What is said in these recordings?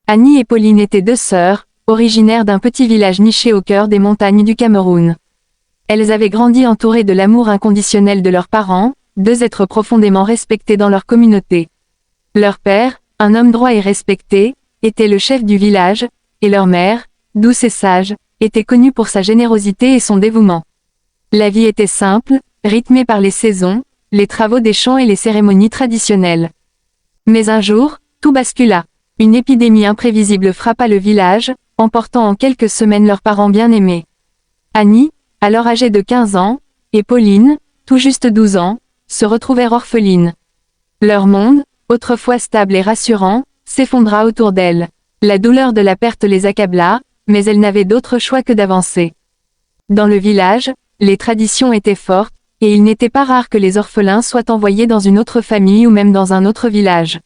Annie et Pauline étaient deux sœurs, originaires d'un petit village niché au cœur des montagnes du Cameroun. Elles avaient grandi entourées de l'amour inconditionnel de leurs parents, deux êtres profondément respectés dans leur communauté. Leur père, un homme droit et respecté, était le chef du village, et leur mère, douce et sage, était connue pour sa générosité et son dévouement. La vie était simple, rythmée par les saisons, les travaux des champs et les cérémonies traditionnelles. Mais un jour, tout bascula. Une épidémie imprévisible frappa le village, emportant en quelques semaines leurs parents bien-aimés. Annie, alors âgée de 15 ans, et Pauline, tout juste 12 ans, se retrouvèrent orphelines. Leur monde, autrefois stable et rassurant, s'effondra autour d'elles. La douleur de la perte les accabla, mais elles n'avaient d'autre choix que d'avancer. Dans le village, les traditions étaient fortes, et il n'était pas rare que les orphelins soient envoyés dans une autre famille ou même dans un autre village.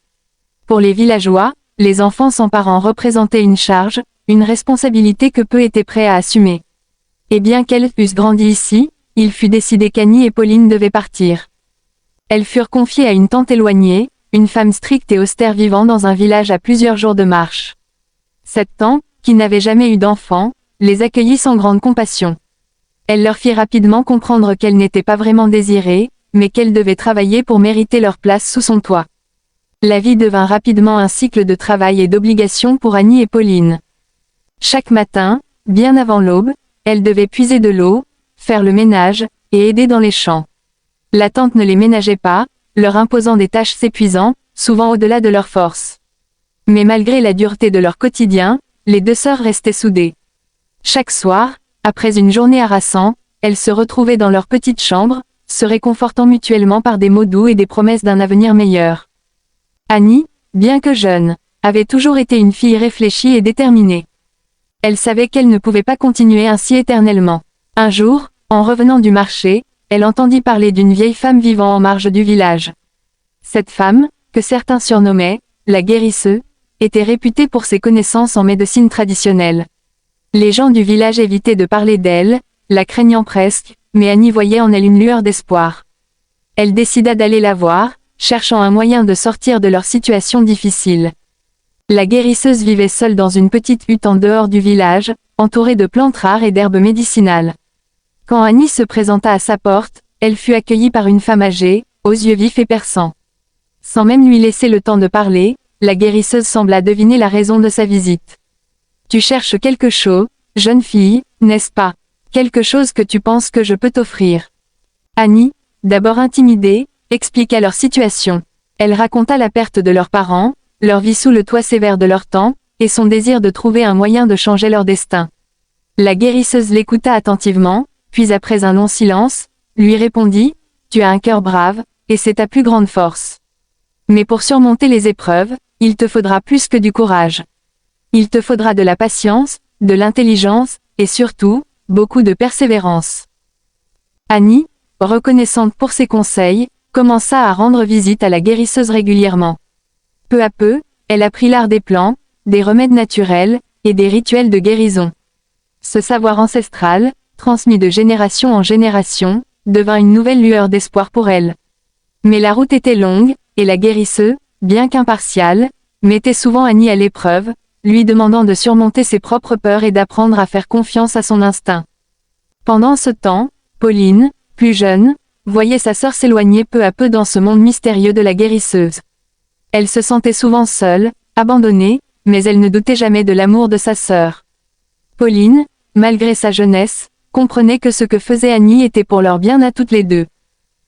Pour les villageois, les enfants sans parents représentaient une charge, une responsabilité que peu étaient prêts à assumer. Et bien qu'elles eussent grandi ici, il fut décidé qu'Annie et Pauline devaient partir. Elles furent confiées à une tante éloignée, une femme stricte et austère vivant dans un village à plusieurs jours de marche. Cette tante, qui n'avait jamais eu d'enfants, les accueillit sans grande compassion. Elle leur fit rapidement comprendre qu'elles n'étaient pas vraiment désirées, mais qu'elles devaient travailler pour mériter leur place sous son toit. La vie devint rapidement un cycle de travail et d'obligation pour Annie et Pauline. Chaque matin, bien avant l'aube, elles devaient puiser de l'eau, faire le ménage, et aider dans les champs. La tante ne les ménageait pas, leur imposant des tâches s'épuisant, souvent au-delà de leurs forces. Mais malgré la dureté de leur quotidien, les deux sœurs restaient soudées. Chaque soir, après une journée harassante, elles se retrouvaient dans leur petite chambre, se réconfortant mutuellement par des mots doux et des promesses d'un avenir meilleur. Annie, bien que jeune, avait toujours été une fille réfléchie et déterminée. Elle savait qu'elle ne pouvait pas continuer ainsi éternellement. Un jour, en revenant du marché, elle entendit parler d'une vieille femme vivant en marge du village. Cette femme, que certains surnommaient la guérisseuse, était réputée pour ses connaissances en médecine traditionnelle. Les gens du village évitaient de parler d'elle, la craignant presque, mais Annie voyait en elle une lueur d'espoir. Elle décida d'aller la voir, cherchant un moyen de sortir de leur situation difficile. La guérisseuse vivait seule dans une petite hutte en dehors du village, entourée de plantes rares et d'herbes médicinales. Quand Annie se présenta à sa porte, elle fut accueillie par une femme âgée, aux yeux vifs et perçants. Sans même lui laisser le temps de parler, la guérisseuse sembla deviner la raison de sa visite. « Tu cherches quelque chose, jeune fille, n'est-ce pas? Quelque chose que tu penses que je peux t'offrir. » Annie, d'abord intimidée, expliqua leur situation. Elle raconta la perte de leurs parents, leur vie sous le toit sévère de leur temps, et son désir de trouver un moyen de changer leur destin. La guérisseuse l'écouta attentivement, puis après un long silence, lui répondit « Tu as un cœur brave, et c'est ta plus grande force. Mais pour surmonter les épreuves, il te faudra plus que du courage. Il te faudra de la patience, de l'intelligence, et surtout, beaucoup de persévérance. » Annie, reconnaissante pour ses conseils, commença à rendre visite à la guérisseuse régulièrement. Peu à peu, elle apprit l'art des plantes, des remèdes naturels, et des rituels de guérison. Ce savoir ancestral, transmis de génération en génération, devint une nouvelle lueur d'espoir pour elle. Mais la route était longue, et la guérisseuse, bien qu'impartiale, mettait souvent Annie à l'épreuve, lui demandant de surmonter ses propres peurs et d'apprendre à faire confiance à son instinct. Pendant ce temps, Pauline, plus jeune, voyait sa sœur s'éloigner peu à peu dans ce monde mystérieux de la guérisseuse. Elle se sentait souvent seule, abandonnée, mais elle ne doutait jamais de l'amour de sa sœur. Pauline, malgré sa jeunesse, comprenait que ce que faisait Annie était pour leur bien à toutes les deux.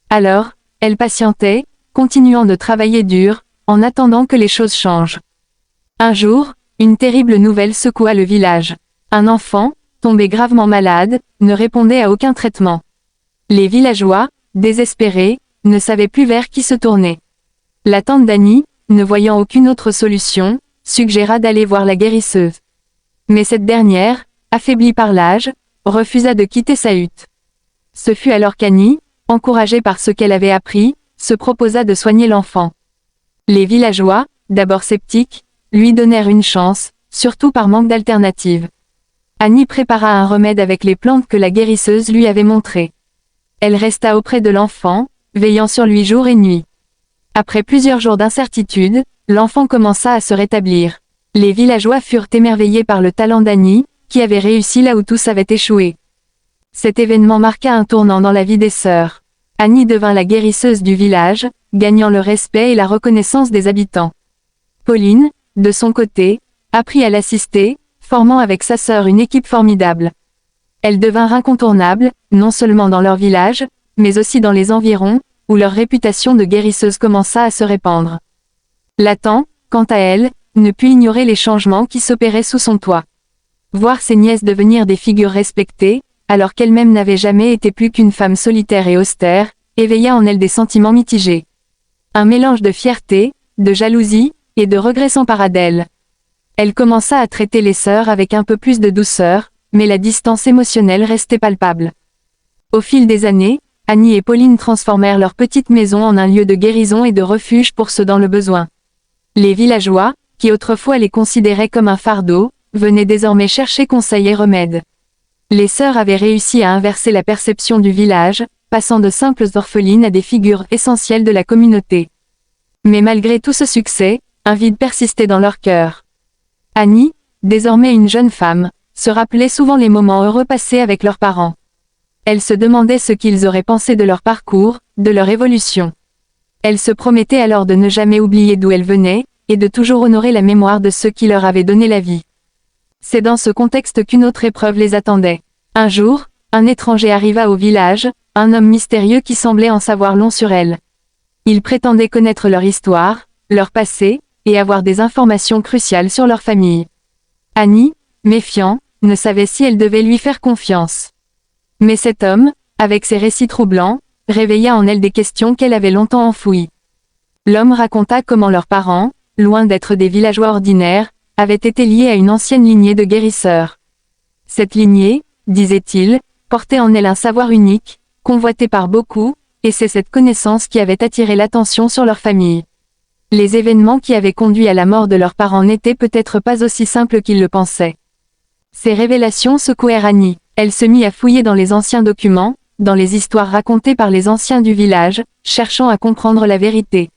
Alors, elle patientait, continuant de travailler dur, en attendant que les choses changent. Un jour, une terrible nouvelle secoua le village. Un enfant, tombé gravement malade, ne répondait à aucun traitement. Les villageois, désespérés, ne savaient plus vers qui se tourner. La tante d'Annie, ne voyant aucune autre solution, suggéra d'aller voir la guérisseuse. Mais cette dernière, affaiblie par l'âge, refusa de quitter sa hutte. Ce fut alors qu'Annie, encouragée par ce qu'elle avait appris, se proposa de soigner l'enfant. Les villageois, d'abord sceptiques, lui donnèrent une chance, surtout par manque d'alternative. Annie prépara un remède avec les plantes que la guérisseuse lui avait montrées. Elle resta auprès de l'enfant, veillant sur lui jour et nuit. Après plusieurs jours d'incertitude, l'enfant commença à se rétablir. Les villageois furent émerveillés par le talent d'Annie, qui avait réussi là où tous avaient échoué. Cet événement marqua un tournant dans la vie des sœurs. Annie devint la guérisseuse du village, gagnant le respect et la reconnaissance des habitants. Pauline, de son côté, apprit à l'assister, formant avec sa sœur une équipe formidable. Elles devinrent incontournables, non seulement dans leur village, mais aussi dans les environs, où leur réputation de guérisseuse commença à se répandre. Lathan, quant à elle, ne put ignorer les changements qui s'opéraient sous son toit. Voir ses nièces devenir des figures respectées, alors qu'elle-même n'avait jamais été plus qu'une femme solitaire et austère, éveilla en elle des sentiments mitigés. Un mélange de fierté, de jalousie, et de regret s'empara d'elle. Elle commença à traiter les sœurs avec un peu plus de douceur, mais la distance émotionnelle restait palpable. Au fil des années, Annie et Pauline transformèrent leur petite maison en un lieu de guérison et de refuge pour ceux dans le besoin. Les villageois, qui autrefois les considéraient comme un fardeau, venaient désormais chercher conseil et remède. Les sœurs avaient réussi à inverser la perception du village, passant de simples orphelines à des figures essentielles de la communauté. Mais malgré tout ce succès, un vide persistait dans leur cœur. Annie, désormais une jeune femme, se rappelait souvent les moments heureux passés avec leurs parents. Elle se demandait ce qu'ils auraient pensé de leur parcours, de leur évolution. Elle se promettait alors de ne jamais oublier d'où elle venait, et de toujours honorer la mémoire de ceux qui leur avaient donné la vie. C'est dans ce contexte qu'une autre épreuve les attendait. Un jour, un étranger arriva au village, un homme mystérieux qui semblait en savoir long sur elles. Il prétendait connaître leur histoire, leur passé, et avoir des informations cruciales sur leur famille. Annie, méfiant, ne savait si elle devait lui faire confiance. Mais cet homme, avec ses récits troublants, réveilla en elle des questions qu'elle avait longtemps enfouies. L'homme raconta comment leurs parents, loin d'être des villageois ordinaires, avaient été liés à une ancienne lignée de guérisseurs. Cette lignée, disait-il, portait en elle un savoir unique, convoité par beaucoup, et c'est cette connaissance qui avait attiré l'attention sur leur famille. Les événements qui avaient conduit à la mort de leurs parents n'étaient peut-être pas aussi simples qu'ils le pensaient. Ces révélations secouèrent Annie. Elle se mit à fouiller dans les anciens documents, dans les histoires racontées par les anciens du village, cherchant à comprendre la vérité.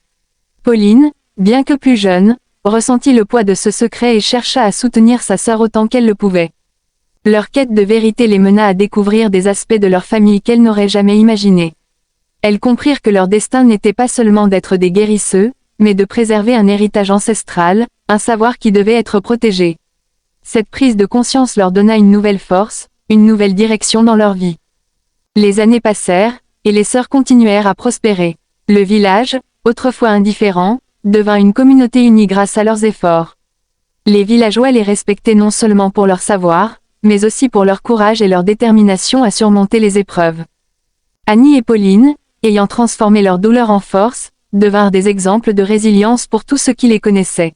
Pauline, bien que plus jeune, ressentit le poids de ce secret et chercha à soutenir sa sœur autant qu'elle le pouvait. Leur quête de vérité les mena à découvrir des aspects de leur famille qu'elles n'auraient jamais imaginés. Elles comprirent que leur destin n'était pas seulement d'être des guérisseux, mais de préserver un héritage ancestral, un savoir qui devait être protégé. Cette prise de conscience leur donna une nouvelle force, une nouvelle direction dans leur vie. Les années passèrent, et les sœurs continuèrent à prospérer. Le village, autrefois indifférent, devint une communauté unie grâce à leurs efforts. Les villageois les respectaient non seulement pour leur savoir, mais aussi pour leur courage et leur détermination à surmonter les épreuves. Annie et Pauline, ayant transformé leur douleur en force, devinrent des exemples de résilience pour tous ceux qui les connaissaient.